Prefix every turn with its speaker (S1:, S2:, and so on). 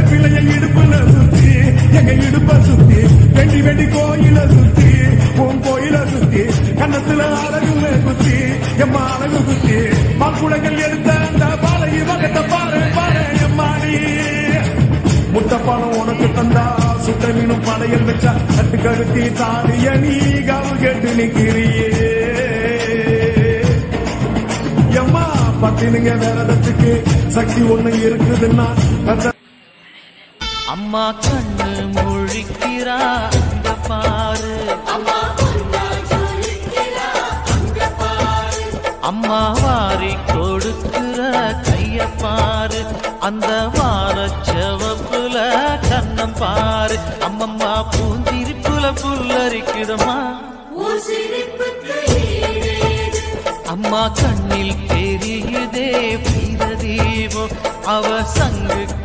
S1: பிள்ளைய இடுப்புல சுத்தி எங்க இடுப்ப சுத்தி வெண்டி வெண்டி கோயில சுத்தி உன் கோயில சுத்தி கன்னத்துல அழகுமே குத்தி எம்மா அழகு குத்தி மாக்குடைகள் எடுத்த அந்த பாலை வகத்தை பாரு பாரு எம்மாடி முட்டப்பாலம் உனக்கு தந்தா சுட்ட மீனும் படையல் வச்சா கட்டு கழுத்தி தாலிய நீ காவு கேட்டு நிக்கிறியே எம்மா பத்தினுங்க விரதத்துக்கு சக்தி ஒண்ணு இருக்குதுன்னா
S2: அம்மா கண்ணு முழிக்கிறா அங்க பாரு, அம்மா வாரி கொடுக்கிற கைய பாரு, அந்த வாரச்சவப்புல கண்ணம் பாரு, அம்மம்மா பூந்திரிப்புல புல்லரிக்குதம்மா, அம்மா கண்ணில் தெரியுதே வீர தீபம் அவ சங்கு